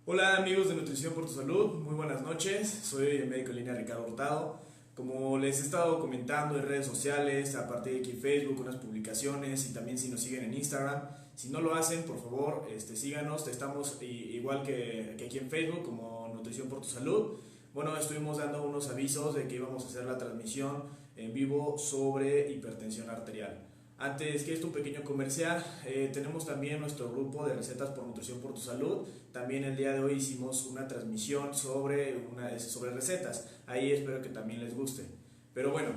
Hola amigos de Nutrición por tu Salud, muy buenas noches, soy el médico en línea Ricardo Hurtado. Como les he estado comentando en redes sociales, a partir de aquí en Facebook, unas publicaciones y también si nos siguen en Instagram, si no lo hacen, por favor, síganos, estamos igual que aquí en Facebook como Nutrición por tu Salud. Bueno, estuvimos dando unos avisos de que íbamos a hacer la transmisión en vivo sobre hipertensión arterial. Antes que esto, un pequeño comercial. Tenemos también nuestro grupo de recetas por nutrición por tu salud. También el día de hoy hicimos una transmisión sobre recetas. Ahí espero que también les guste. Pero bueno,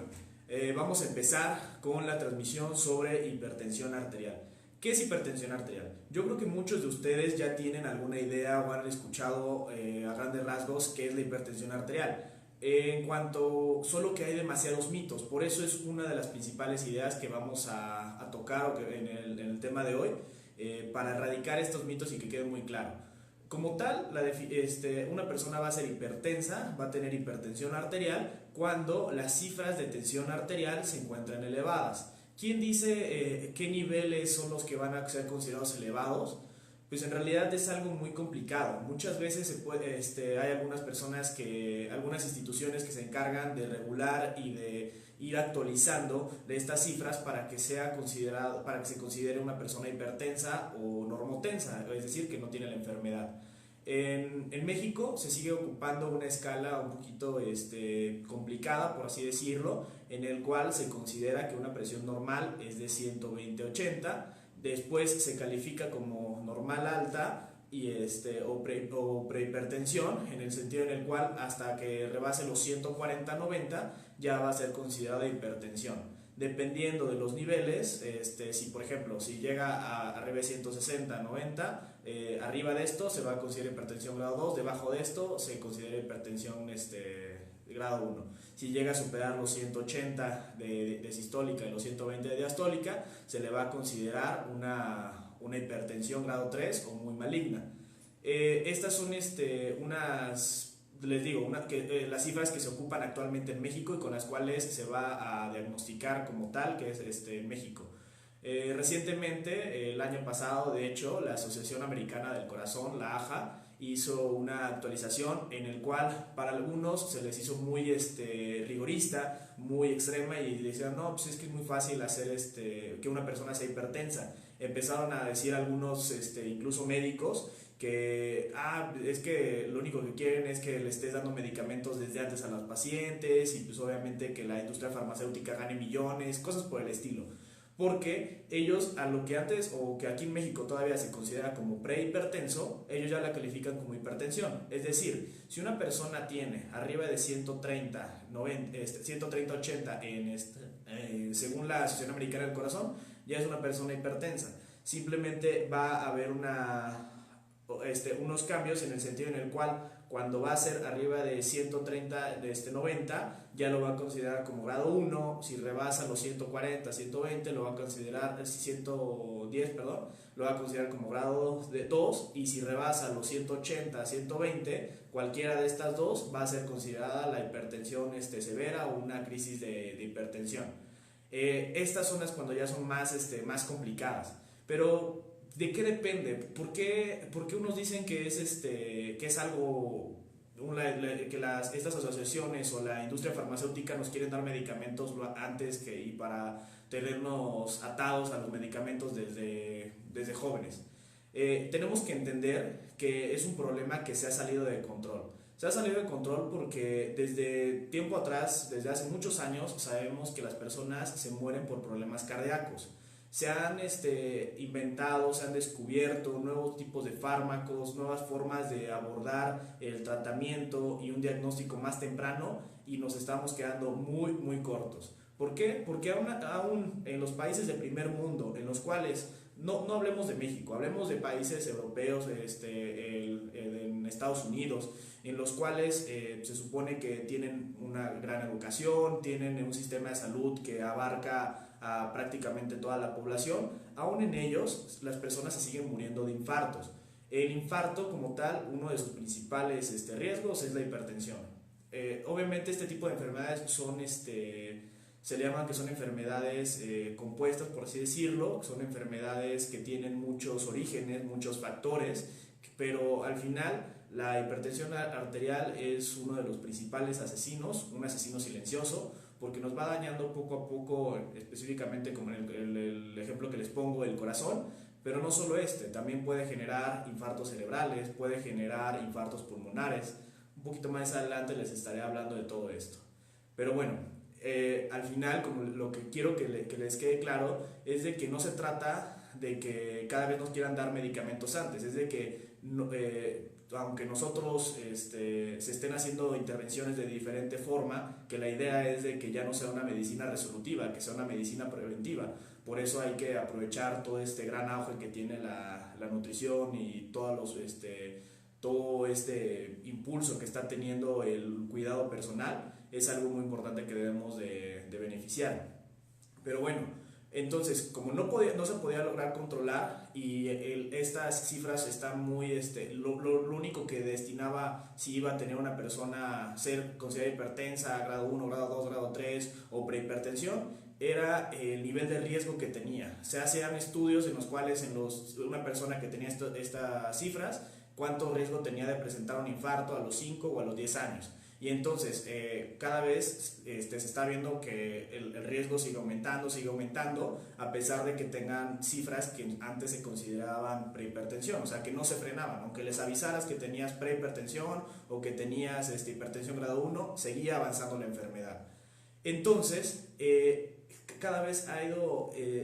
vamos a empezar con la transmisión sobre hipertensión arterial. ¿Qué es hipertensión arterial? Yo creo que muchos de ustedes ya tienen alguna idea o han escuchado a grandes rasgos qué es la hipertensión arterial. En cuanto, solo que hay demasiados mitos, por eso es una de las principales ideas que vamos a tocar en el tema de hoy, para erradicar estos mitos y que quede muy claro. Como tal, una persona va a ser hipertensa, va a tener hipertensión arterial cuando las cifras de tensión arterial se encuentran elevadas. ¿Quién dice qué niveles son los que van a ser considerados elevados? Pues en realidad es algo muy complicado. Muchas veces hay algunas instituciones que se encargan de regular y de ir actualizando de estas cifras para que para que se considere una persona hipertensa o normotensa, es decir, que no tiene la enfermedad. En México se sigue ocupando una escala un poquito complicada, por así decirlo, en el cual se considera que una presión normal es de 120/80. Después se califica como normal alta o prehipertensión, en el sentido en el cual hasta que rebase los 140/90 ya va a ser considerada hipertensión. Dependiendo de los niveles, si por ejemplo, si llega a arriba de 160/90, arriba de esto se va a considerar hipertensión grado 2, debajo de esto se considera hipertensión grado 1. Si llega a superar los 180 de sistólica y los 120 de diastólica, se le va a considerar una hipertensión grado 3 o muy maligna. Estas son les digo, las cifras que se ocupan actualmente en México y con las cuales se va a diagnosticar como tal, que es en México. Recientemente, el año pasado, de hecho, la Asociación Americana del Corazón, la AHA, hizo una actualización en el cual para algunos se les hizo muy rigorista, muy extrema y decían, no, pues es que es muy fácil hacer que una persona sea hipertensa. Empezaron a decir algunos, incluso médicos, que es que lo único que quieren es que le estés dando medicamentos desde antes a los pacientes y pues obviamente que la industria farmacéutica gane millones, cosas por el estilo. Porque ellos, a lo que antes o que aquí en México todavía se considera como prehipertenso, ellos ya la califican como hipertensión. Es decir, si una persona tiene arriba de 130/80 según la Asociación Americana del Corazón, ya es una persona hipertensa. Simplemente va a haber unos cambios en el sentido en el cual cuando va a ser arriba de 130/90 ya lo va a considerar como grado 1. Si rebasa los 140/120 lo va a considerar 110, perdón, lo va a considerar como grado 2. Y si rebasa los 180/120, cualquiera de estas dos va a ser considerada la hipertensión severa o una crisis de hipertensión. Estas zonas cuando ya son más complicadas. Pero ¿de qué depende? ¿Por qué unos dicen que es algo, estas asociaciones o la industria farmacéutica nos quieren dar medicamentos antes y para tenernos atados a los medicamentos desde jóvenes? Tenemos que entender que es un problema que se ha salido de control. Se ha salido de control porque desde tiempo atrás, desde hace muchos años, sabemos que las personas se mueren por problemas cardíacos. Se han inventado, se han descubierto nuevos tipos de fármacos, nuevas formas de abordar el tratamiento y un diagnóstico más temprano, y nos estamos quedando muy, muy cortos. ¿Por qué? Porque aún en los países de primer mundo, en los cuales, no hablemos de México, hablemos de países europeos, en Estados Unidos, en los cuales se supone que tienen una gran educación, tienen un sistema de salud que abarca a prácticamente toda la población. Aún en ellos las personas se siguen muriendo de infartos. El infarto como tal, uno de sus principales riesgos es la hipertensión. Obviamente este tipo de enfermedades se le llaman que son enfermedades compuestas, por así decirlo. Son enfermedades que tienen muchos orígenes, muchos factores pero al final la hipertensión arterial es uno de los principales asesinos, un asesino silencioso, porque nos va dañando poco a poco, específicamente como en el ejemplo que les pongo, el corazón, pero no solo también puede generar infartos cerebrales, puede generar infartos pulmonares. Un poquito más adelante les estaré hablando de todo esto. Pero bueno, al final, como lo que quiero que les quede claro, es de que no se trata de que cada vez nos quieran dar medicamentos antes, es de que aunque nosotros se estén haciendo intervenciones de diferente forma, que la idea es de que ya no sea una medicina resolutiva, que sea una medicina preventiva. Por eso hay que aprovechar todo este gran auge que tiene la nutrición y todo este impulso que está teniendo el cuidado personal. Es algo muy importante que debemos de beneficiar. Pero bueno, entonces, como no se podía lograr controlar y estas cifras están muy, lo único que destinaba si iba a tener una persona ser considerada hipertensa, grado 1, grado 2, grado 3 o prehipertensión, era el nivel de riesgo que tenía. Se hacían estudios en los cuales una persona que tenía estas cifras, cuánto riesgo tenía de presentar un infarto a los 5 o a los 10 años. Y entonces cada vez se está viendo que el riesgo sigue aumentando, a pesar de que tengan cifras que antes se consideraban prehipertensión, o sea que no se frenaban, aunque les avisaras que tenías prehipertensión o que tenías hipertensión grado 1, seguía avanzando la enfermedad. Entonces, cada vez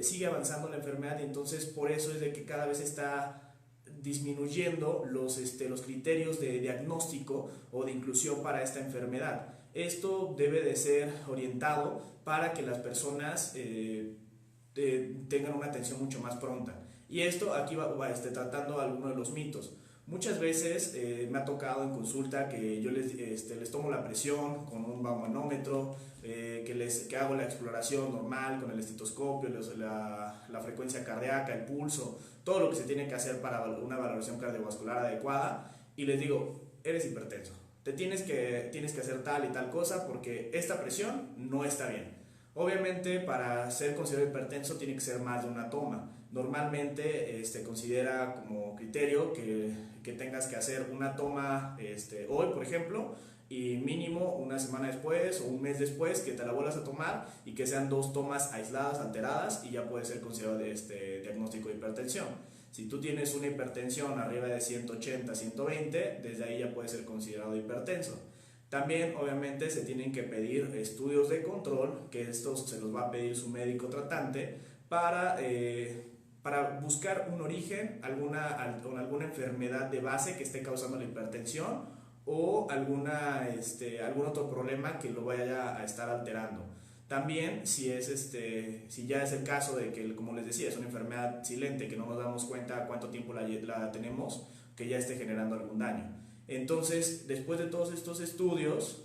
sigue avanzando la enfermedad, y entonces por eso es de que cada vez está disminuyendo los criterios de diagnóstico o de inclusión para esta enfermedad. Esto debe de ser orientado para que las personas tengan una atención mucho más pronta. Y esto aquí va tratando algunos de los mitos. Muchas veces me ha tocado en consulta que yo les tomo la presión con un manómetro, que hago la exploración normal con el estetoscopio, la frecuencia cardíaca, el pulso, todo lo que se tiene que hacer para una valoración cardiovascular adecuada, y les digo, eres hipertenso, tienes que hacer tal y tal cosa porque esta presión no está bien. Obviamente, para ser considerado hipertenso tiene que ser más de una toma. Normalmente considera como criterio que tengas que hacer una toma hoy, por ejemplo, y mínimo una semana después o un mes después que te la vuelvas a tomar, y que sean 2 tomas aisladas, alteradas, y ya puede ser considerado diagnóstico de hipertensión. Si tú tienes una hipertensión arriba de 180, 120, desde ahí ya puede ser considerado hipertenso. También obviamente se tienen que pedir estudios de control, que estos se los va a pedir su médico tratante para buscar un origen, alguna enfermedad de base que esté causando la hipertensión, o algún otro problema que lo vaya a estar alterando. También si ya es el caso de que, como les decía, es una enfermedad silente que no nos damos cuenta cuánto tiempo la tenemos, que ya esté generando algún daño. Entonces, después de todos estos estudios,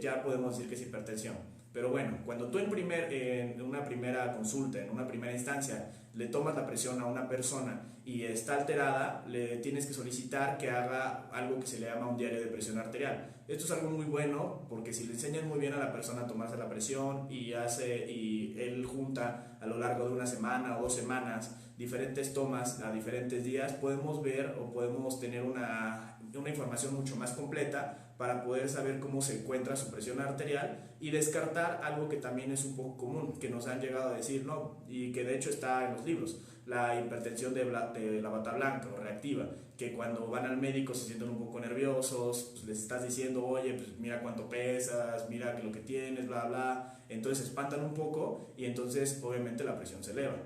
ya podemos decir que es hipertensión. Pero bueno, cuando tú en una primera consulta, en una primera instancia, le tomas la presión a una persona y está alterada, le tienes que solicitar que haga algo que se le llama un diario de presión arterial. Esto es algo muy bueno, porque si le enseñas muy bien a la persona a tomarse la presión y él junta a lo largo de una semana o 2 semanas diferentes tomas a diferentes días, podemos ver o podemos tener una información mucho más completa para poder saber cómo se encuentra su presión arterial y descartar algo que también es un poco común, que nos han llegado a decir, no, y que de hecho está en los libros, la hipertensión de la bata blanca o reactiva, que cuando van al médico se sienten un poco nerviosos, pues les estás diciendo, oye, pues mira cuánto pesas, mira lo que tienes, bla, bla, entonces se espantan un poco y entonces obviamente la presión se eleva.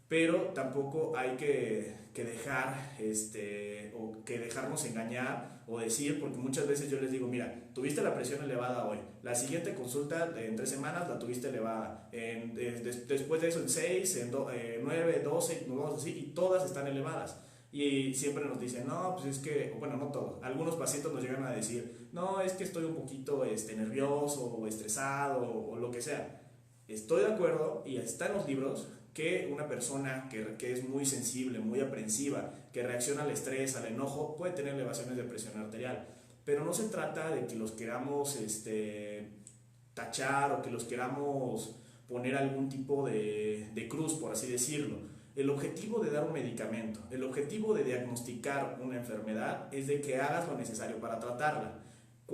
Pero tampoco hay que dejarnos engañar o decir, porque muchas veces yo les digo, mira, tuviste la presión elevada hoy, la siguiente consulta en 3 semanas la tuviste elevada, después de eso en 6, en 9, 12, nos vamos así, y todas están elevadas. Y siempre nos dicen, no, pues es que, bueno, no todos, algunos pacientes nos llegan a decir, no, es que estoy un poquito nervioso o estresado o lo que sea. Estoy de acuerdo, y está en los libros, que una persona que es muy sensible, muy aprensiva, que reacciona al estrés, al enojo, puede tener elevaciones de presión arterial. Pero no se trata de que los queramos tachar o que los queramos poner algún tipo de cruz, por así decirlo. El objetivo de dar un medicamento, el objetivo de diagnosticar una enfermedad es de que hagas lo necesario para tratarla.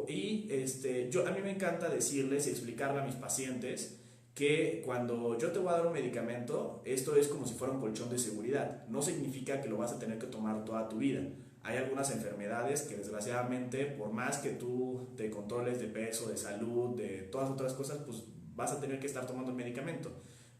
Y a mí me encanta decirles y explicarle a mis pacientes que cuando yo te voy a dar un medicamento, esto es como si fuera un colchón de seguridad. No significa que lo vas a tener que tomar toda tu vida. Hay algunas enfermedades que desgraciadamente, por más que tú te controles de peso, de salud, de todas otras cosas, pues vas a tener que estar tomando el medicamento.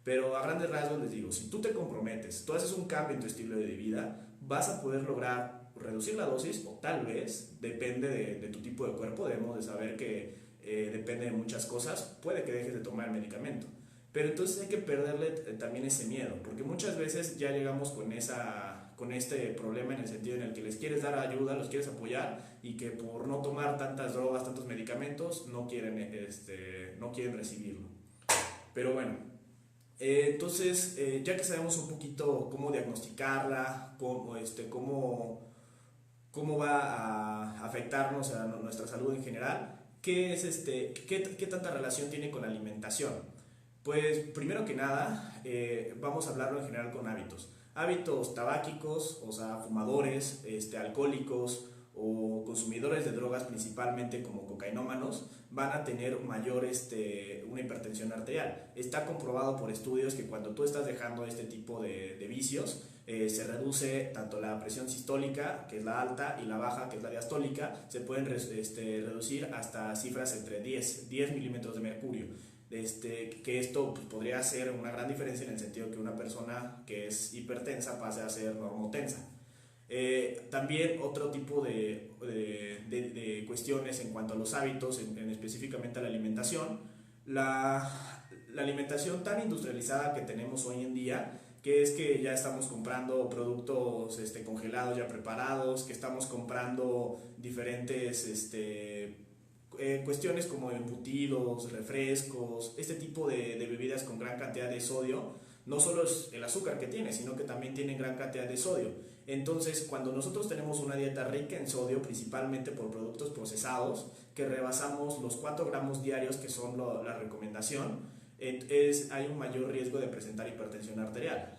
Pero a grandes rasgos les digo, si tú te comprometes, tú haces un cambio en tu estilo de vida, vas a poder lograr reducir la dosis o tal vez, depende de tu tipo de cuerpo, debemos de saber que depende de muchas cosas, puede que dejes de tomar el medicamento. Pero entonces hay que perderle también ese miedo, porque muchas veces ya llegamos con este problema en el sentido en el que les quieres dar ayuda, los quieres apoyar y que por no tomar tantas drogas, tantos medicamentos, no quieren recibirlo. Pero bueno, entonces ya que sabemos un poquito cómo diagnosticarla, cómo va a afectarnos a nuestra salud en general, qué tanta relación tiene con la alimentación. Pues primero que nada, vamos a hablarlo en general con hábitos. Hábitos tabáquicos, o sea, fumadores, alcohólicos o consumidores de drogas principalmente como cocainómanos, van a tener mayor una hipertensión arterial. Está comprobado por estudios que cuando tú estás dejando este tipo de vicios, se reduce tanto la presión sistólica, que es la alta, y la baja, que es la diastólica, se pueden reducir hasta cifras entre 10 milímetros de mercurio. Que esto pues, podría ser una gran diferencia en el sentido que una persona que es hipertensa pase a ser normotensa. También otro tipo de cuestiones en cuanto a los hábitos, específicamente a la alimentación. La alimentación tan industrializada que tenemos hoy en día, que es que ya estamos comprando productos congelados ya preparados, que estamos comprando diferentes cuestiones como embutidos, refrescos, este tipo de bebidas con gran cantidad de sodio. No solo es el azúcar que tiene, sino que también tiene gran cantidad de sodio. Entonces, cuando nosotros tenemos una dieta rica en sodio, principalmente por productos procesados, que rebasamos los 4 gramos diarios, que son la recomendación, hay un mayor riesgo de presentar hipertensión arterial.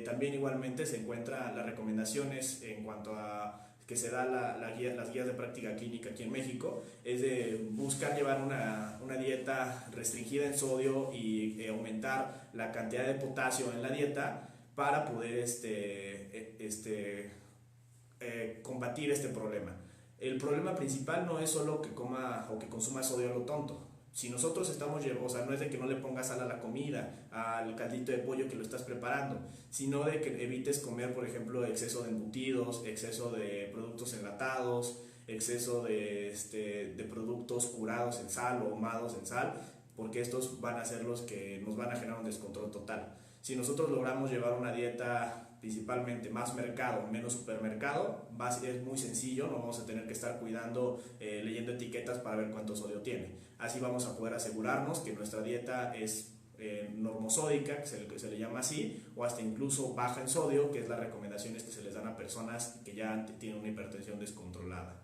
También igualmente se encuentran las recomendaciones en cuanto a que se da las guías de práctica clínica aquí en México, es de buscar llevar una dieta restringida en sodio y aumentar la cantidad de potasio en la dieta para poder combatir este problema. El problema principal no es solo que coma o que consuma sodio a lo tonto. Si nosotros o sea, no es de que no le pongas sal a la comida, al caldito de pollo que lo estás preparando, sino de que evites comer, por ejemplo, exceso de embutidos, exceso de productos enlatados, exceso de productos curados en sal o ahumados en sal, porque estos van a ser los que nos van a generar un descontrol total. Si nosotros logramos llevar una dieta principalmente más mercado, menos supermercado, es muy sencillo, no vamos a tener que estar cuidando, leyendo etiquetas para ver cuánto sodio tiene. Así vamos a poder asegurarnos que nuestra dieta es normosódica, que se le llama así, o hasta incluso baja en sodio, que es las recomendaciones que se les dan a personas que ya tienen una hipertensión descontrolada.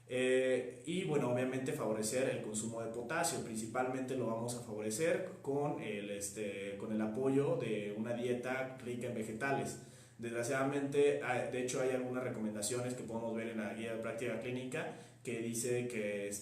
Y bueno, obviamente favorecer el consumo de potasio, principalmente lo vamos a favorecer con el apoyo de una dieta rica en vegetales. Desgraciadamente, de hecho hay algunas recomendaciones que podemos ver en la guía de práctica clínica que dice que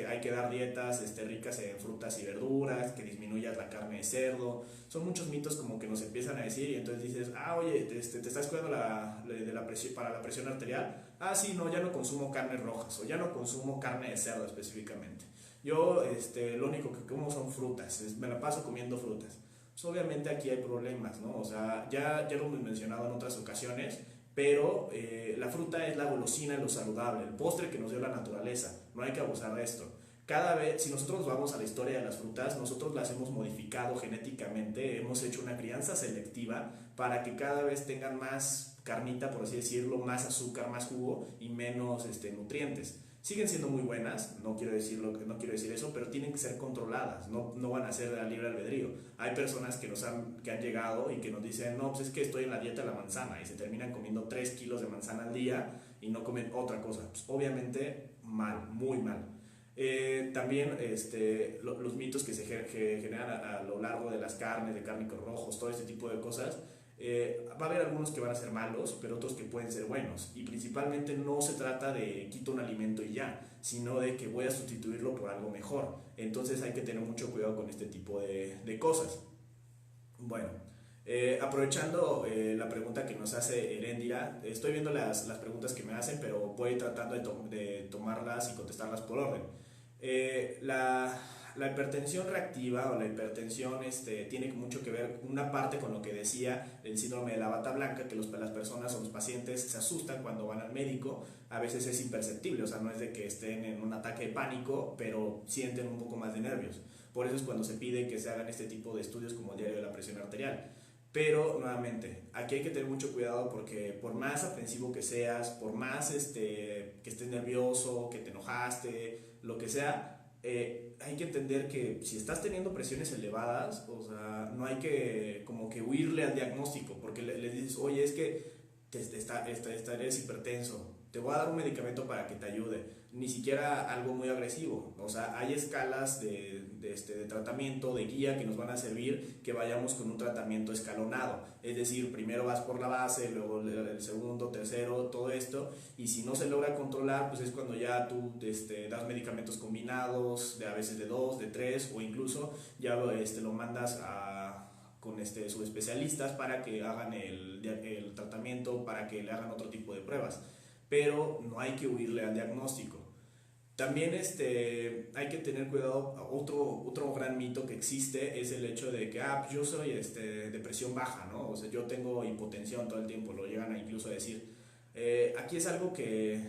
hay que dar dietas ricas en frutas y verduras, que disminuyas la carne de cerdo. Son muchos mitos como que nos empiezan a decir y entonces dices, oye, te estás cuidando para la presión arterial. Sí, no, ya no consumo carnes rojas o ya no consumo carne de cerdo específicamente. Yo lo único que como son frutas, me la paso comiendo frutas. Pues obviamente aquí hay problemas, ¿no? O sea, ya lo hemos mencionado en otras ocasiones, pero la fruta es la golosina, lo saludable, el postre que nos dio la naturaleza, no hay que abusar de esto. Cada vez, si nosotros vamos a la historia de las frutas, nosotros las hemos modificado genéticamente, hemos hecho una crianza selectiva para que cada vez tengan más carnita, por así decirlo, más azúcar, más jugo y menos nutrientes. Siguen siendo muy buenas, no quiero decir eso, pero tienen que ser controladas, no van a ser a libre albedrío. Hay personas que han llegado y que nos dicen, no, pues es que estoy en la dieta de la manzana, y se terminan comiendo 3 kilos de manzana al día y no comen otra cosa. Pues obviamente mal, muy mal. También los mitos que se generan a lo largo de las carnes, de cárnicos rojos, todo este tipo de cosas, Va a haber algunos que van a ser malos, pero otros que pueden ser buenos. Y principalmente no se trata de quito un alimento y ya, sino de que voy a sustituirlo por algo mejor. Entonces hay que tener mucho cuidado con este tipo de cosas. Bueno, aprovechando la pregunta que nos hace Erendira, estoy viendo las preguntas que me hacen, pero voy tratando de tomarlas y contestarlas por orden. La hipertensión reactiva o la hipertensión tiene mucho que ver, una parte con lo que decía el síndrome de la bata blanca, que las personas o los pacientes se asustan cuando van al médico. A veces es imperceptible, o sea, no es de que estén en un ataque de pánico, pero sienten un poco más de nervios. Por eso es cuando se pide que se hagan este tipo de estudios como el diario de la presión arterial. Pero nuevamente, aquí hay que tener mucho cuidado porque por más aprensivo que seas, por más que estés nervioso, que te enojaste, lo que sea, hay que entender que si estás teniendo presiones elevadas, o sea, no hay que como que huirle al diagnóstico, porque le dices, oye, es que eres hipertenso, te voy a dar un medicamento para que te ayude, ni siquiera algo muy agresivo. O sea, hay escalas de tratamiento, de guía que nos van a servir que vayamos con un tratamiento escalonado. Es decir, primero vas por la base, luego el segundo, tercero, todo esto, y si no se logra controlar, pues es cuando ya tú das medicamentos combinados, a veces de 2, de 3, o incluso ya lo mandas con subespecialistas para que hagan el tratamiento, para que le hagan otro tipo de pruebas. Pero no hay que huirle al diagnóstico. También hay que tener cuidado, otro gran mito que existe es el hecho de que yo soy de presión baja, ¿no? O sea, yo tengo hipotensión todo el tiempo, lo llegan a incluso a decir. Aquí es algo que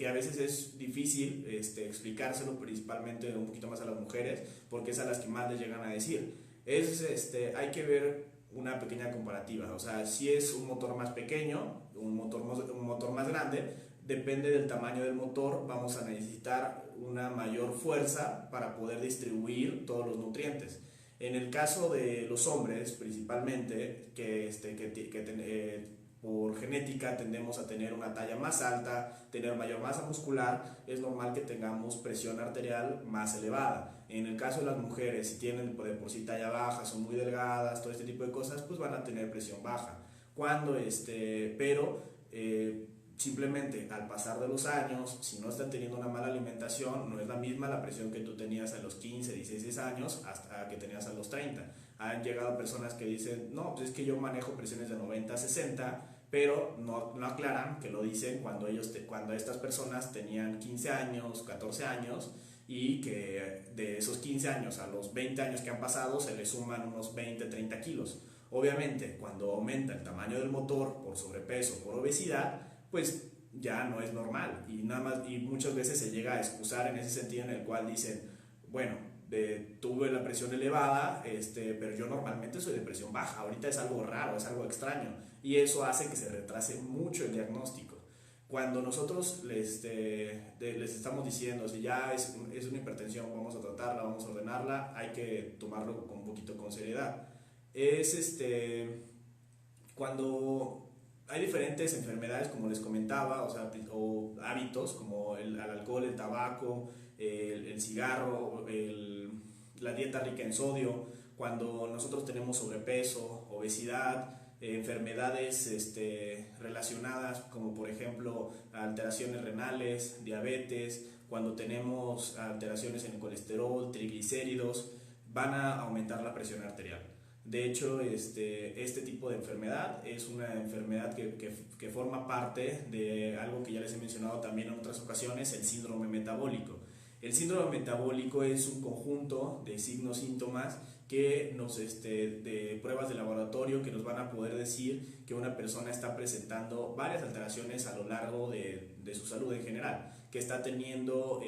a veces es difícil explicárselo, principalmente un poquito más a las mujeres, porque es a las que más les llegan a decir. Hay que ver una pequeña comparativa, o sea, si es un motor más pequeño, un motor más grande, depende del tamaño del motor, vamos a necesitar una mayor fuerza para poder distribuir todos los nutrientes. En el caso de los hombres, principalmente, por genética tendemos a tener una talla más alta, tener mayor masa muscular, es normal que tengamos presión arterial más elevada. En el caso de las mujeres, si tienen de por sí talla baja, son muy delgadas, todo este tipo de cosas, pues van a tener presión baja. Pero simplemente al pasar de los años, si no están teniendo una mala alimentación, no es la misma la presión que tú tenías a los 15, 16 años hasta que tenías a los 30. Han llegado personas que dicen, no, pues es que yo manejo presiones de 90 a 60, pero no aclaran que lo dicen cuando estas personas tenían 15 años, 14 años, y que de esos 15 años a los 20 años que han pasado se le suman unos 20, 30 kilos. Obviamente, cuando aumenta el tamaño del motor por sobrepeso, por obesidad, pues ya no es normal y muchas veces se llega a excusar en ese sentido en el cual dicen, bueno, tuve la presión elevada, pero yo normalmente soy de presión baja, ahorita es algo raro, es algo extraño, y eso hace que se retrase mucho el diagnóstico. Cuando nosotros les estamos diciendo, si ya es una hipertensión, vamos a tratarla, vamos a ordenarla, hay que tomarlo con un poquito con seriedad. Cuando hay diferentes enfermedades, como les comentaba, o hábitos como el alcohol, el tabaco, el cigarro, la dieta rica en sodio, cuando nosotros tenemos sobrepeso, obesidad, enfermedades relacionadas como por ejemplo alteraciones renales, diabetes, cuando tenemos alteraciones en el colesterol, triglicéridos, van a aumentar la presión arterial. De hecho, este tipo de enfermedad es una enfermedad que forma parte de algo que ya les he mencionado también en otras ocasiones, el síndrome metabólico. El síndrome metabólico es un conjunto de signos, síntomas de pruebas de laboratorio que nos van a poder decir que una persona está presentando varias alteraciones a lo largo de su salud en general, que está teniendo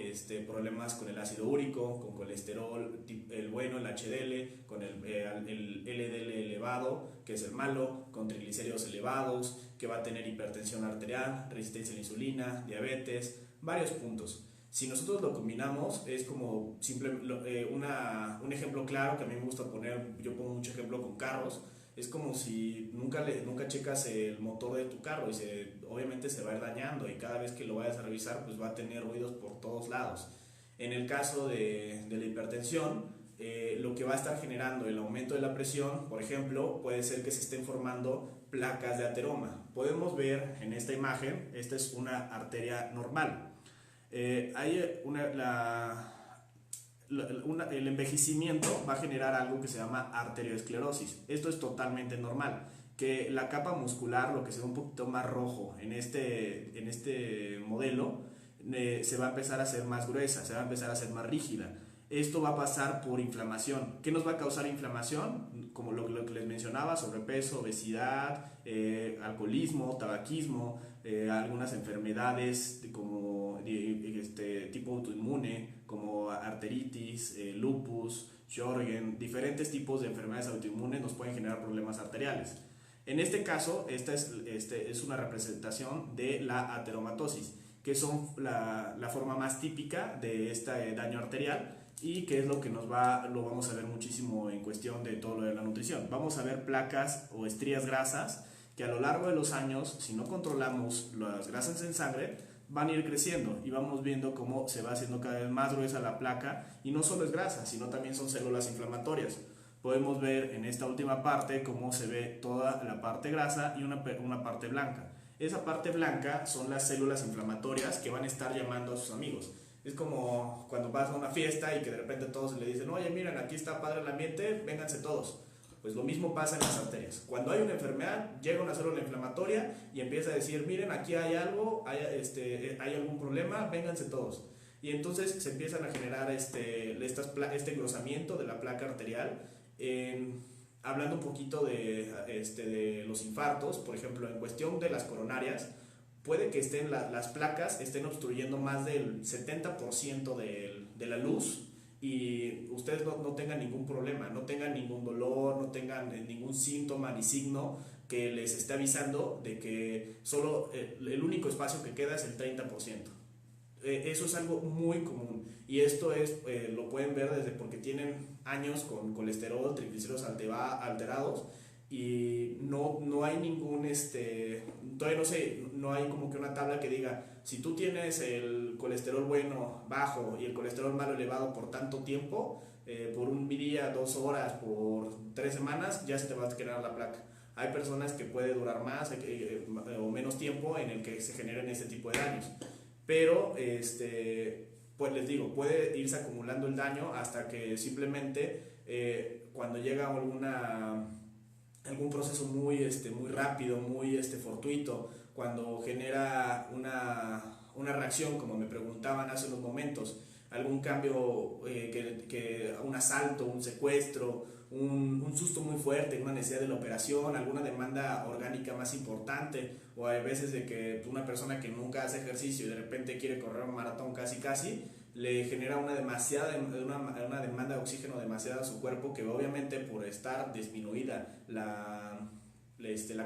problemas con el ácido úrico, con colesterol, el bueno, el HDL, con el LDL elevado, que es el malo, con triglicéridos elevados, que va a tener hipertensión arterial, resistencia a la insulina, diabetes, varios puntos. Si nosotros lo combinamos, es como un ejemplo claro que a mí me gusta poner, yo pongo mucho ejemplo con carros, es como si nunca checas el motor de tu carro y obviamente se va a ir dañando y cada vez que lo vayas a revisar pues va a tener ruidos por todos lados. En el caso de la hipertensión, lo que va a estar generando el aumento de la presión, por ejemplo, puede ser que se estén formando placas de ateroma. Podemos ver en esta imagen, esta es una arteria normal. El envejecimiento va a generar algo que se llama arteriosclerosis. Esto es totalmente normal. Que la capa muscular, lo que se ve un poquito más rojo en este modelo, se va a empezar a hacer más gruesa, se va a empezar a hacer más rígida. Esto va a pasar por inflamación. ¿Qué nos va a causar inflamación? Como lo que les mencionaba, sobrepeso, obesidad, alcoholismo, tabaquismo, algunas enfermedades como tipo autoinmune, como arteritis, lupus, Sjögren, diferentes tipos de enfermedades autoinmunes nos pueden generar problemas arteriales. En este caso, esta es una representación de la ateromatosis, que son la forma más típica de este daño arterial y que es lo que lo vamos a ver muchísimo en cuestión de todo lo de la nutrición. Vamos a ver placas o estrías grasas que a lo largo de los años, si no controlamos las grasas en sangre, van a ir creciendo y vamos viendo cómo se va haciendo cada vez más gruesa la placa, y no solo es grasa, sino también son células inflamatorias. Podemos ver en esta última parte cómo se ve toda la parte grasa y una parte blanca. Esa parte blanca son las células inflamatorias que van a estar llamando a sus amigos. Es como cuando vas a una fiesta y que de repente todos le dicen, oye, miren, aquí está padre el ambiente, vénganse todos. Pues lo mismo pasa en las arterias. Cuando hay una enfermedad, llega una célula inflamatoria y empieza a decir, miren, aquí hay algo, hay algún problema, vénganse todos. Y entonces se empiezan a generar este engrosamiento de la placa arterial. Hablando un poquito de los infartos, por ejemplo, en cuestión de las coronarias, puede que las placas estén obstruyendo más del 70% de la luz, y ustedes no tengan ningún problema, no tengan ningún dolor, no tengan ningún síntoma ni signo que les esté avisando de que solo el único espacio que queda es el 30%. Eso es algo muy común, y esto lo pueden ver desde porque tienen años con colesterol, triglicéridos alterados, y no hay ningún todavía no hay como que una tabla que diga, si tú tienes el colesterol bueno bajo y el colesterol malo elevado por tanto tiempo, por un día, 2 horas, por 3 semanas, ya se te va a generar la placa. Hay personas que puede durar más o menos tiempo en el que se generen este tipo de daños, pero pues les digo, puede irse acumulando el daño hasta que simplemente cuando llega algún proceso muy rápido, muy fortuito, cuando genera una reacción, como me preguntaban hace unos momentos, algún cambio, un asalto, un secuestro, un susto muy fuerte, una necesidad de la operación, alguna demanda orgánica más importante, o hay veces de que una persona que nunca hace ejercicio y de repente quiere correr un maratón casi, le genera una demanda de oxígeno demasiada a su cuerpo, que obviamente por estar disminuida la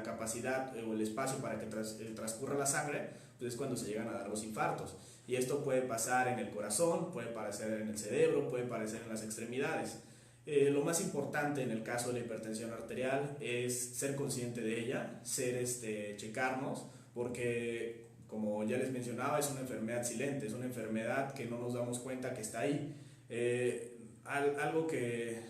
capacidad o el espacio para que transcurra la sangre, pues es cuando se llegan a dar los infartos. Y esto puede pasar en el corazón, puede pasar en el cerebro, puede pasar en las extremidades. Lo más importante en el caso de la hipertensión arterial es ser consciente de ella, checarnos, porque como ya les mencionaba, es una enfermedad silente, es una enfermedad que no nos damos cuenta que está ahí. Algo que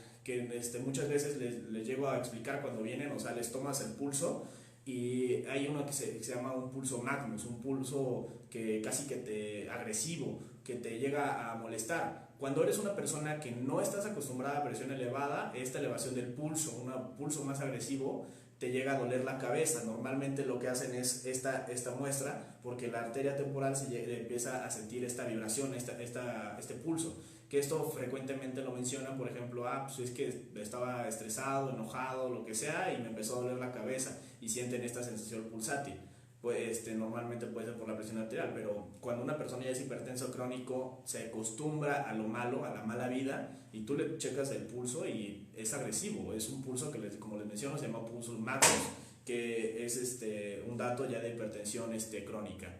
muchas veces les llego a explicar cuando vienen, o sea, les tomas el pulso y hay uno que se llama un pulso magnus, un pulso que casi que agresivo, que te llega a molestar. Cuando eres una persona que no estás acostumbrada a presión elevada, esta elevación del pulso, un pulso más agresivo, te llega a doler la cabeza. Normalmente lo que hacen es esta muestra, porque la arteria temporal empieza a sentir esta vibración, este pulso, que esto frecuentemente lo mencionan, por ejemplo, pues es que estaba estresado, enojado, lo que sea, y me empezó a doler la cabeza, y sienten esta sensación pulsátil. Pues normalmente puede ser por la presión arterial, pero cuando una persona ya es hipertenso crónico, se acostumbra a lo malo, a la mala vida, y tú le checas el pulso y es agresivo, es un pulso que, como les menciono, se llama pulso magnus, que es un dato ya de hipertensión crónica.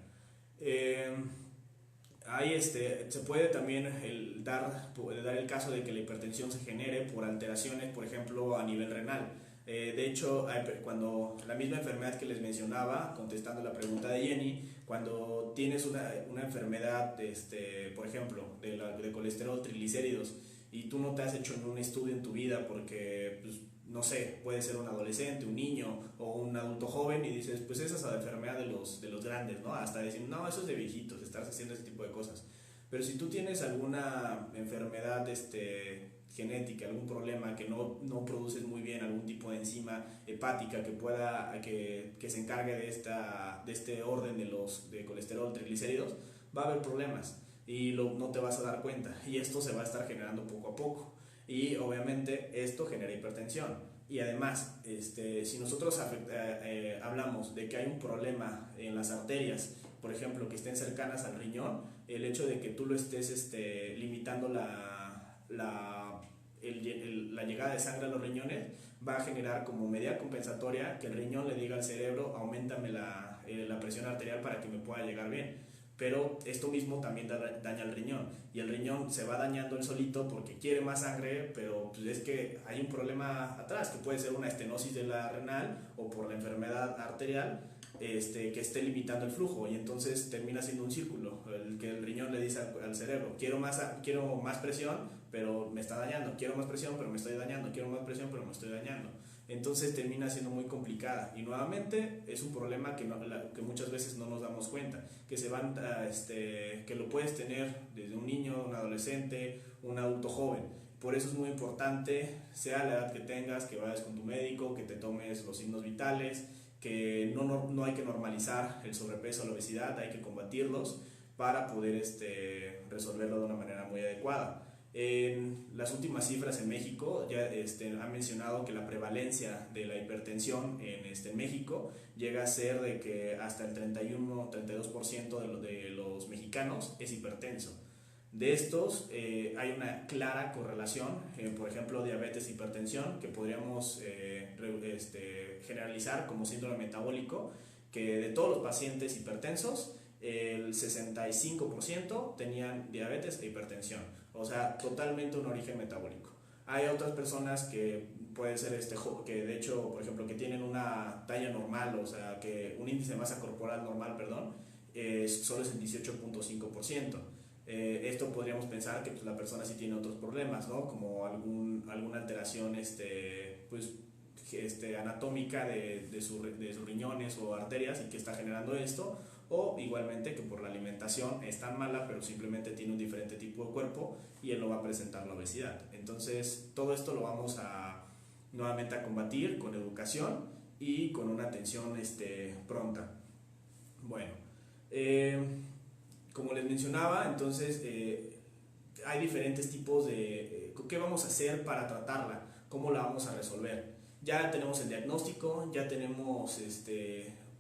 Se puede también dar el caso de que la hipertensión se genere por alteraciones, por ejemplo, a nivel renal. De hecho, cuando la misma enfermedad que les mencionaba, contestando la pregunta de Jenny, cuando tienes una enfermedad, por ejemplo, de colesterol, triglicéridos, y tú no te has hecho un estudio en tu vida porque, pues, no sé, puede ser un adolescente, un niño o un adulto joven y dices, pues esa es la enfermedad de los grandes, ¿no? Hasta decir, no, eso es de viejitos, estás haciendo ese tipo de cosas. Pero si tú tienes alguna enfermedad genética, algún problema que no produces muy bien, algún tipo de enzima hepática que se encargue de este orden de colesterol, triglicéridos, va a haber problemas y no te vas a dar cuenta y esto se va a estar generando poco a poco y obviamente esto genera hipertensión y además si nosotros hablamos de que hay un problema en las arterias, por ejemplo, que estén cercanas al riñón, el hecho de que tú lo estés limitando la llegada de sangre a los riñones va a generar como medida compensatoria que el riñón le diga al cerebro, aumentame la presión arterial para que me pueda llegar bien. Pero esto mismo también daña al riñón y el riñón se va dañando él solito porque quiere más sangre, pero pues es que hay un problema atrás que puede ser una estenosis de la renal o por la enfermedad arterial que esté limitando el flujo y entonces termina siendo un círculo, el que el riñón le dice al cerebro, quiero más presión, pero me está dañando, quiero más presión, pero me estoy dañando, quiero más presión, pero me estoy dañando. Entonces termina siendo muy complicada y nuevamente es un problema que muchas veces no nos damos cuenta, que lo puedes tener desde un niño, un adolescente, un adulto joven. Por eso es muy importante, sea la edad que tengas, que vayas con tu médico, que te tomes los signos vitales, que no hay que normalizar el sobrepeso o la obesidad, hay que combatirlos para poder resolverlo de una manera muy adecuada. En las últimas cifras en México ya han mencionado que la prevalencia de la hipertensión en México llega a ser de que hasta el 31-32% de los mexicanos es hipertenso. De estos hay una clara correlación, por ejemplo, diabetes e hipertensión, que podríamos generalizar como síndrome metabólico, que de todos los pacientes hipertensos, el 65% tenían diabetes e hipertensión, o sea, totalmente un origen metabólico. Hay otras personas que pueden ser que de hecho, por ejemplo, que tienen una talla normal, o sea, que un índice de masa corporal normal, perdón, solo es el 18.5%. Esto podríamos pensar que pues, la persona sí tiene otros problemas, ¿no? Como alguna alteración pues, anatómica de sus riñones o arterias y que está generando esto, o igualmente que por la alimentación es tan mala pero simplemente tiene un diferente tipo de cuerpo y él no va a presentar la obesidad. Entonces todo esto lo vamos nuevamente a combatir con educación y con una atención pronta. Bueno, como les mencionaba, entonces hay diferentes tipos de qué vamos a hacer para tratarla, cómo la vamos a resolver. Ya tenemos el diagnóstico, ya tenemos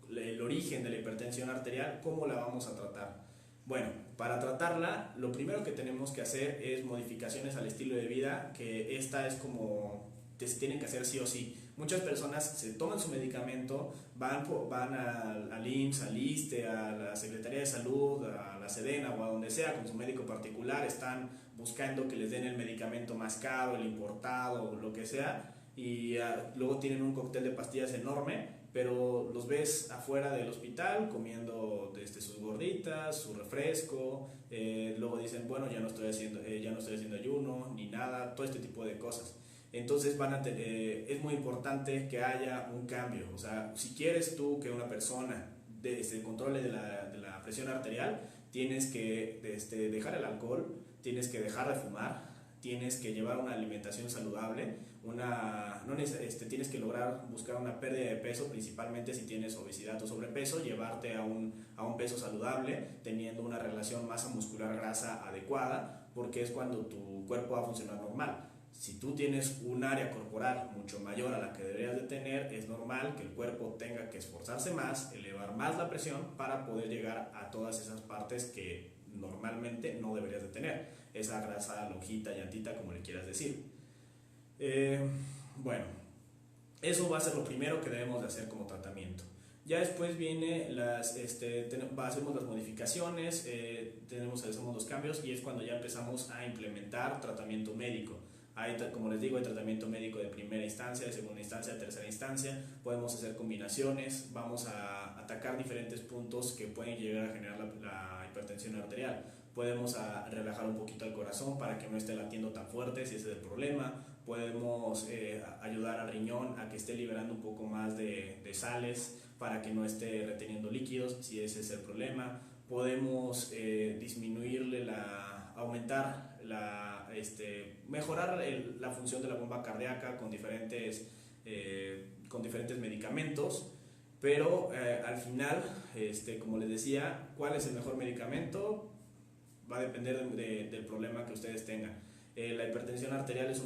el origen de la hipertensión arterial, cómo la vamos a tratar. Bueno, para tratarla, lo primero que tenemos que hacer es modificaciones al estilo de vida, que esta es como se tienen que hacer sí o sí. Muchas personas se toman su medicamento, van al IMSS, al ISSSTE, a la Secretaría de Salud, a la Sedena o a donde sea con su médico particular, están buscando que les den el medicamento más caro, el importado o lo que sea, y luego tienen un cóctel de pastillas enorme, pero los ves afuera del hospital comiendo sus gorditas, su refresco, luego dicen, bueno, ya no estoy haciendo ayuno ni nada, todo este tipo de cosas. Entonces es muy importante que haya un cambio. O sea, si quieres tú que una persona controle de la presión arterial, tienes que dejar el alcohol, tienes que dejar de fumar, tienes que llevar una alimentación saludable, tienes que buscar una pérdida de peso, principalmente si tienes obesidad o sobrepeso, llevarte a un peso saludable, teniendo una relación masa muscular-grasa adecuada, porque es cuando tu cuerpo va a funcionar normal. Si tú tienes un área corporal mucho mayor a la que deberías de tener, es normal que el cuerpo tenga que esforzarse más, elevar más la presión para poder llegar a todas esas partes que normalmente no deberías de tener. Esa grasa, lonjita, llantita, como le quieras decir. Bueno, eso va a ser lo primero que debemos de hacer como tratamiento. Ya después hacemos las modificaciones, hacemos los cambios y es cuando ya empezamos a implementar tratamiento médico. Como les digo, hay tratamiento médico de primera instancia, de segunda instancia, de tercera instancia. Podemos hacer combinaciones, vamos a atacar diferentes puntos que pueden llegar a generar la hipertensión arterial. Podemos relajar un poquito el corazón para que no esté latiendo tan fuerte si ese es el problema. Podemos ayudar al riñón a que esté liberando un poco más de sales para que no esté reteniendo líquidos si ese es el problema. Podemos disminuirle aumentar mejorar la función de la bomba cardíaca con diferentes medicamentos, pero al final, como les decía, ¿cuál es el mejor medicamento? Va a depender del problema que ustedes tengan. La hipertensión arterial es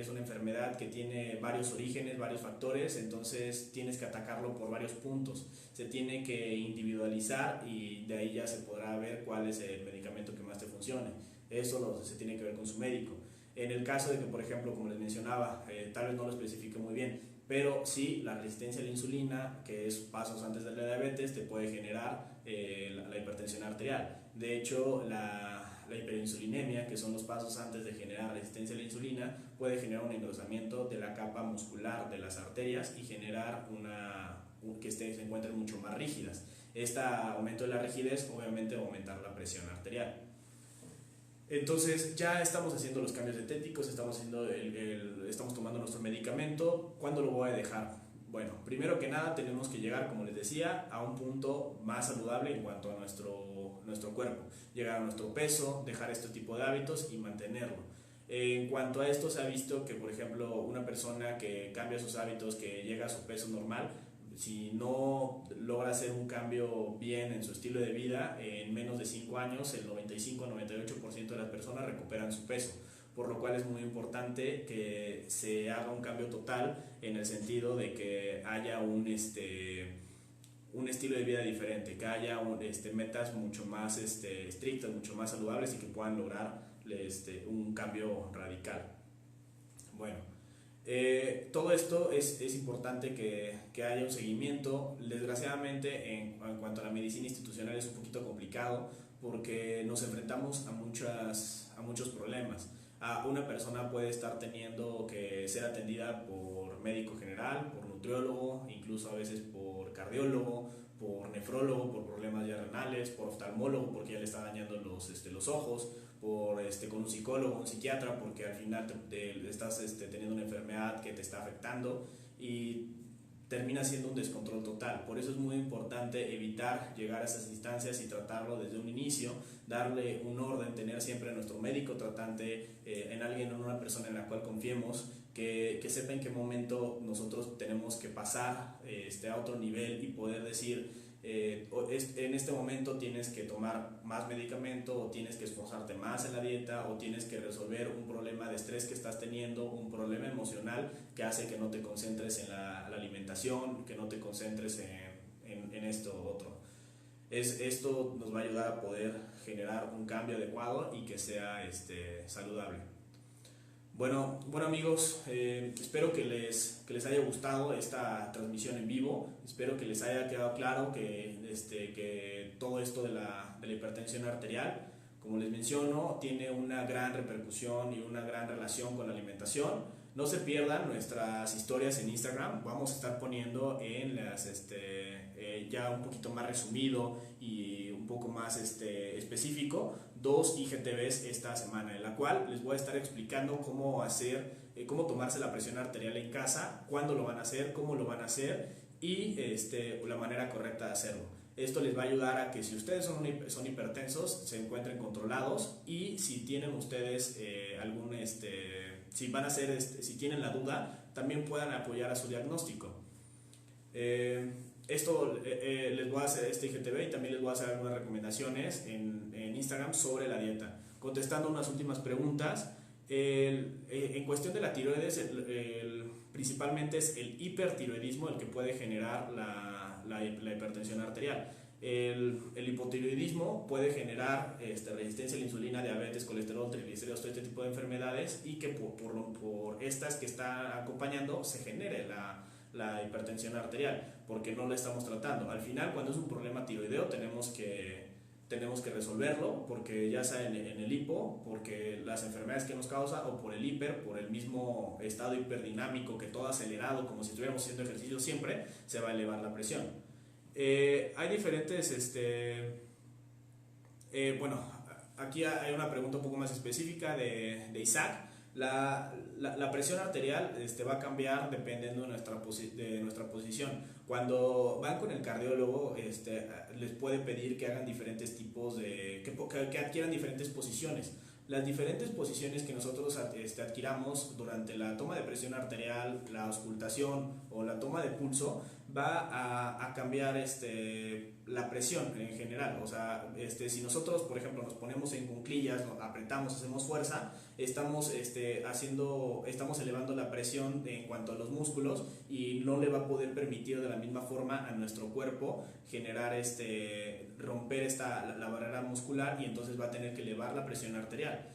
una enfermedad que tiene varios orígenes, varios factores, entonces tienes que atacarlo por varios puntos. Se tiene que individualizar y de ahí ya se podrá ver cuál es el medicamento que más te funcione. Eso se tiene que ver con su médico. En el caso de que, por ejemplo, como les mencionaba, tal vez no lo especifique muy bien, pero sí, la resistencia a la insulina, que es pasos antes de la diabetes, te puede generar la hipertensión arterial. De hecho, la hiperinsulinemia, que son los pasos antes de generar resistencia a la insulina, puede generar un engrosamiento de la capa muscular de las arterias y generar que se encuentren mucho más rígidas. Este aumento de la rigidez obviamente va a aumentar la presión arterial. Entonces ya estamos haciendo los cambios dietéticos, estamos tomando nuestro medicamento. ¿Cuándo lo voy a dejar? Bueno, primero que nada tenemos que llegar, como les decía, a un punto más saludable en cuanto a nuestro cuerpo. Llegar a nuestro peso, dejar este tipo de hábitos y mantenerlo. En cuanto a esto, se ha visto que, por ejemplo, una persona que cambia sus hábitos, que llega a su peso normal, si no logra hacer un cambio bien en su estilo de vida, en menos de 5 años, el 95-98% de las personas recuperan su peso. Por lo cual es muy importante que se haga un cambio total en el sentido de que haya un estilo de vida diferente, que haya metas mucho más estrictas, mucho más saludables y que puedan lograr un cambio radical. Bueno, todo esto es importante que haya un seguimiento. Desgraciadamente, en cuanto a la medicina institucional es un poquito complicado porque nos enfrentamos a muchos problemas. Una persona puede estar teniendo que ser atendida por médico general, por nutriólogo, incluso a veces por cardiólogo, por nefrólogo, por problemas ya renales, por oftalmólogo porque ya le está dañando los ojos, con un psicólogo, un psiquiatra porque al final estás teniendo una enfermedad que te está afectando y termina siendo un descontrol total. Por eso es muy importante evitar llegar a esas instancias y tratarlo desde un inicio, darle un orden, tener siempre a nuestro médico tratante, en una persona en la cual confiemos, que sepa en qué momento nosotros tenemos que pasar a otro nivel y poder decir, en este momento tienes que tomar más medicamento, o tienes que esforzarte más en la dieta, o tienes que resolver un problema de estrés que estás teniendo, un problema emocional que hace que no te concentres en la alimentación, que no te concentres en esto u otro. Esto nos va a ayudar a poder generar un cambio adecuado y que sea saludable. Bueno amigos, espero que les haya gustado esta transmisión en vivo. Espero que les haya quedado claro que todo esto de la hipertensión arterial, como les menciono, tiene una gran repercusión y una gran relación con la alimentación. No se pierdan nuestras historias en Instagram. Vamos a estar poniendo en ya un poquito más resumido y un poco más específico 2 IGTVs esta semana, en la cual les voy a estar explicando cómo tomarse la presión arterial en casa, cuándo lo van a hacer, cómo lo van a hacer y la manera correcta de hacerlo. Esto les va a ayudar a que si ustedes son hipertensos se encuentren controlados, y si tienen ustedes si tienen la duda, también puedan apoyar a su diagnóstico. Les voy a hacer este IGTV y también les voy a hacer algunas recomendaciones en Instagram sobre la dieta. Contestando unas últimas preguntas, en cuestión de la tiroides, principalmente es el hipertiroidismo el que puede generar la hipertensión arterial. El hipotiroidismo puede generar resistencia a la insulina, diabetes, colesterol, triglicéridos, todo este tipo de enfermedades, y que por estas que está acompañando se genere la hipertensión arterial, porque no la estamos tratando. Al final, cuando es un problema tiroideo, tenemos que resolverlo, porque ya sea en el hipo, porque las enfermedades que nos causa, o por el hiper, por el mismo estado hiperdinámico, que todo acelerado, como si estuviéramos haciendo ejercicio siempre, se va a elevar la presión. Hay diferentes aquí hay una pregunta un poco más específica de Isaac. La presión arterial va a cambiar dependiendo de nuestra posición. Cuando van con el cardiólogo, les puede pedir que hagan diferentes tipos que adquieran diferentes posiciones. Las diferentes posiciones que nosotros adquiramos durante la toma de presión arterial, la auscultación o la toma de pulso va a cambiar la presión en general. O sea, si nosotros, por ejemplo, nos ponemos en cuclillas, nos apretamos, hacemos fuerza, estamos elevando la presión en cuanto a los músculos y no le va a poder permitir de la misma forma a nuestro cuerpo generar romper la barrera muscular, y entonces va a tener que elevar la presión arterial.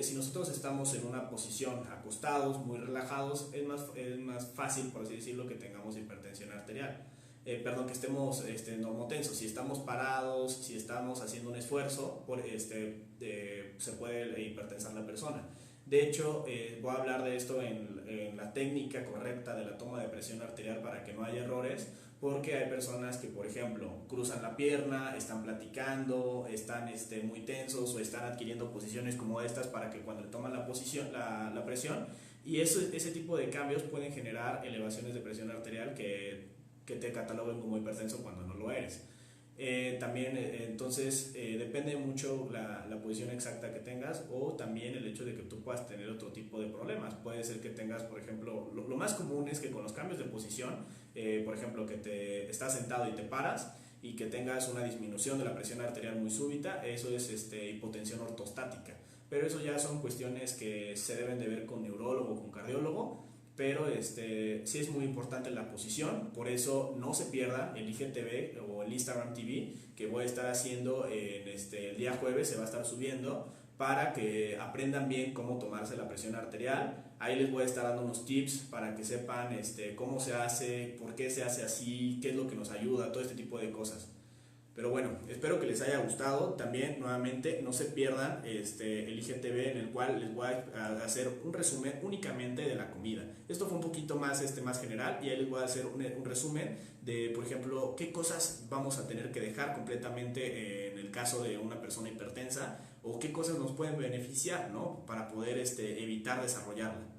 Si nosotros estamos en una posición acostados, muy relajados, es más fácil, por así decirlo, que tengamos hipertensión arterial. Perdón, que estemos normotensos. Si estamos parados, si estamos haciendo un esfuerzo, se puede hipertensar la persona. De hecho, voy a hablar de esto en la técnica correcta de la toma de presión arterial para que no haya errores, porque hay personas que, por ejemplo, cruzan la pierna, están platicando, están muy tensos o están adquiriendo posiciones como estas para que cuando toman la presión, y ese tipo de cambios pueden generar elevaciones de presión arterial que te cataloguen como hipertenso cuando no lo eres. También entonces depende mucho la posición exacta que tengas, o también el hecho de que tú puedas tener otro tipo de problemas. Puede ser que tengas, por ejemplo, lo más común es que con los cambios de posición, por ejemplo, que te estás sentado y te paras y que tengas una disminución de la presión arterial muy súbita. Eso es hipotensión ortostática, pero eso ya son cuestiones que se deben de ver con neurólogo o con cardiólogo. Pero sí es muy importante la posición, por eso no se pierdan el IGTV o el Instagram TV que voy a estar haciendo el día jueves. Se va a estar subiendo para que aprendan bien cómo tomarse la presión arterial. Ahí les voy a estar dando unos tips para que sepan cómo se hace, por qué se hace así, qué es lo que nos ayuda, todo este tipo de cosas. Pero bueno, espero que les haya gustado. También, nuevamente, no se pierdan el IGTV, en el cual les voy a hacer un resumen únicamente de la comida. Esto fue un poquito más general, y ahí les voy a hacer un resumen de, por ejemplo, qué cosas vamos a tener que dejar completamente en el caso de una persona hipertensa, o qué cosas nos pueden beneficiar, ¿no?, para poder evitar desarrollarla.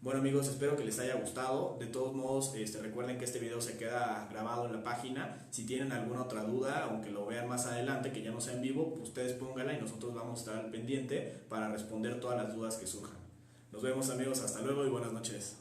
Bueno, amigos, espero que les haya gustado. De todos modos, recuerden que este video se queda grabado en la página. Si tienen alguna otra duda, aunque lo vean más adelante, que ya no sea en vivo, pues ustedes pónganla y nosotros vamos a estar al pendiente para responder todas las dudas que surjan. Nos vemos, amigos, hasta luego y buenas noches.